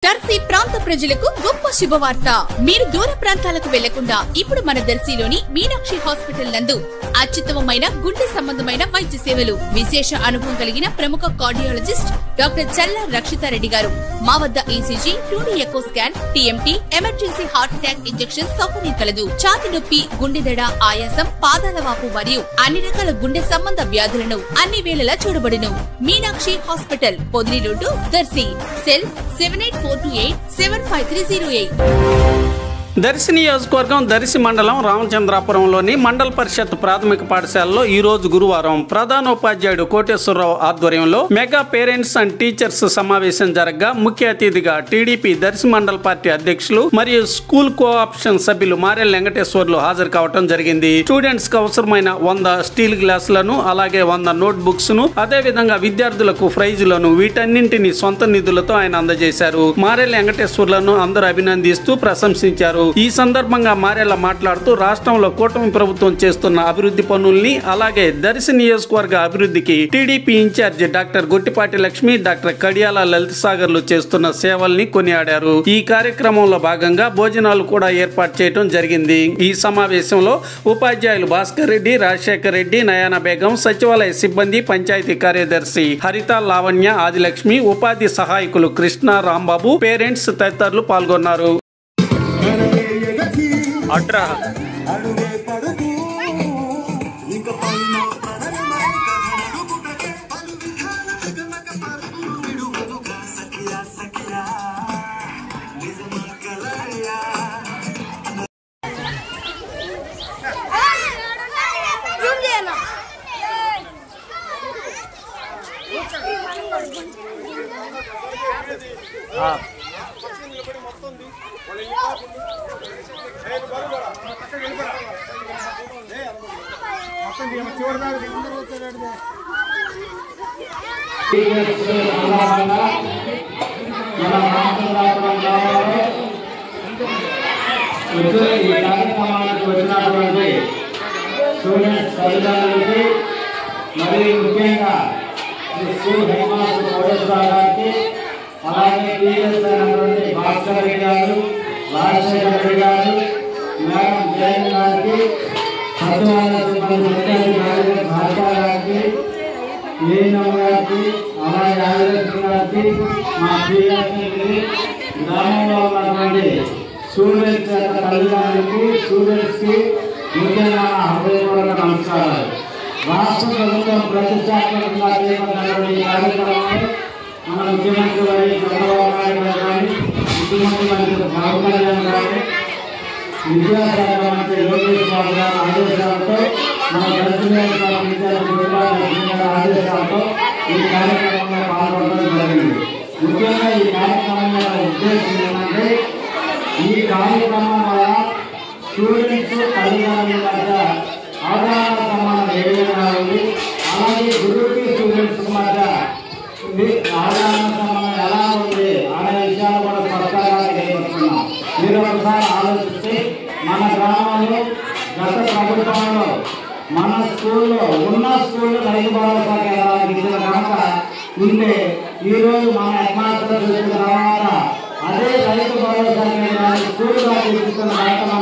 దర్శి ప్రాంత ప్రజలకు గొప్ప శుభవార్త. మీరు దూర ప్రాంతాలకు వెళ్లకుండా ఇప్పుడు మన దర్శిలోని మీనాక్షి హాస్పిటల్ నందు అత్యుత్తమమైన గుండె సంబంధమైన వైద్య సేవలు, విశేష అనుభవం కలిగిన ప్రముఖ కార్డియాలజిస్ట్ డాక్టర్ చల్లా రక్షితారెడ్డి గారు. మా వద్ద ECG, 2D echo scan, TMT, emergency heart attack injection సౌకర్యం కలదు. ఛాతి నొప్పి, గుండెదడ, ఆయాసం, పాదాల వాపు మరియు అన్ని రకాల గుండె సంబంధ వ్యాధులను అన్ని వేళలా చూడబడును. Meenakshi hospital, Podili road, Darsi. Cell 7842875308. Darsi నియోజకవర్గం దర్శి మండలం రామచంద్రాపురంలోని మండల పరిషత్ ప్రాథమిక పాఠశాలలో ఈ రోజు గురువారం ప్రధానోపాధ్యాయుడు కోటేశ్వరరావు ఆధ్వర్యంలో మెగా పేరెంట్స్ అండ్ టీచర్స్ సమావేశం జరగగా ముఖ్య అతిథిగా టీడీపీ దర్శి మండల పార్టీ అధ్యక్షులు మరియు స్కూల్ కోఆప్షన్ సభ్యులు మారెల్ వెంకటేశ్వర్లు హాజరు కావడం జరిగింది. స్టూడెంట్స్ కు అవసరమైన 100 స్టీల్ గ్లాసులను, అలాగే 100 నోట్ బుక్స్ ను, అదే విధంగా విద్యార్థులకు ప్రైజులను, వీటన్నింటినీ సొంత నిధులతో ఆయన అందజేశారు. మారెల్ వెంకటేశ్వర్లను అందరూ అభినందిస్తూ ప్రశంసించారు. ఈ సందర్భంగా మారెల్ల మాట్లాడుతూ రాష్ట్రంలో కూటమి ప్రభుత్వం చేస్తున్న అభివృద్ధి పనుల్ని, అలాగే దర్శి నియోజకవర్గ అభివృద్ధికి TDP incharge doctor Gottipati Lakshmi, doctor Kadiyala Lalitha సాగర్లు చేస్తున్న సేవల్ని కొనియాడారు. ఈ కార్యక్రమంలో భాగంగా భోజనాలు కూడా ఏర్పాటు చేయడం జరిగింది. ఈ సమావేశంలో ఉపాధ్యాయులు భాస్కర్ రెడ్డి, రాజశేఖర్ రెడ్డి, నయానా బేగం, సచివాలయ సిబ్బంది, పంచాయతీ కార్యదర్శి హరిత, లావణ్య, ఆదిలక్ష్మి, ఉపాధి సహాయకులు కృష్ణ, రాంబాబు, పేరెంట్స్ తదితరులు పాల్గొన్నారు. అడ్రా ఈ కార్యక్రమానికి వచ్చినటువంటి స్టూడెంట్స్ తల్లిదండ్రులకి, మరియు ముఖ్యంగా స్కూల్ హెడ్ మాస్టర్ కోటేశ్వరరావు గారికి, అలాగే టీచర్స్ అయినటువంటి భాస్కర్ రెడ్డి గారు, రాజశేఖర్ రెడ్డి గారు, మేడం జైన్ గారికి, సచివాలయ సిబ్బంది భారత గారికి, ఏఎన్ఎం గారికి, అలాగే ఆదిలక్ష్మి గారికి, మా శ్రీలక్ష్మికి, గ్రామంలో ఉన్నటువంటి స్టూడెంట్స్ యొక్క తల్లిదండ్రులకి, స్టూడెంట్స్కి ముఖ్యంగా హృదయపూర్వక నమస్కారాలు. రాష్ట్ర ప్రభుత్వం ప్రతిష్టాత్మకంగా చేపట్టినటువంటి ఈ కార్యక్రమంలో మన ముఖ్యమంత్రి వారి చంద్రబాబు నాయుడు గారు కానీ, ముఖ్యమంత్రి మంత్రి పవన్ కళ్యాణ్ గారు, విద్యాశాఖ మంత్రి లోకేష్ బాబు గారి ఆదేశాలతో, మన ఆదేశాలతో ఈ కార్యక్రమంలో పాల్గొనడం జరిగింది. ముఖ్యంగా ఈ కార్యక్రమం యొక్క ఉద్దేశం ఏంటంటే, ఈ కార్యక్రమం వల్ల స్టూడెంట్స్ తల్లిదండ్రుల మధ్య అవగాహన సంబంధం ఏ విధంగా ఉంది, అలాగే గురువుకి స్టూడెంట్స్ మధ్య అవగాహన సంబంధం ఎలా ఉంది అనే విషయాలు కూడా స్పష్టంగా తెలియజేస్తున్నాం. మీరు ఒకసారి ఆలోచిస్తే మన గ్రామంలో గత ప్రభుత్వంలో మన స్కూల్లో ఉన్న స్కూల్లో రైతు భరోసా కేంద్రానికి ఇచ్చిన కనుక ఉంటే ఈరోజు మన హెడ్ మాస్టర్ చూసిన తర్వాత అదే రైతు భరోసా కేంద్రానికి స్కూల్గా తీసుకున్న కార్యక్రమం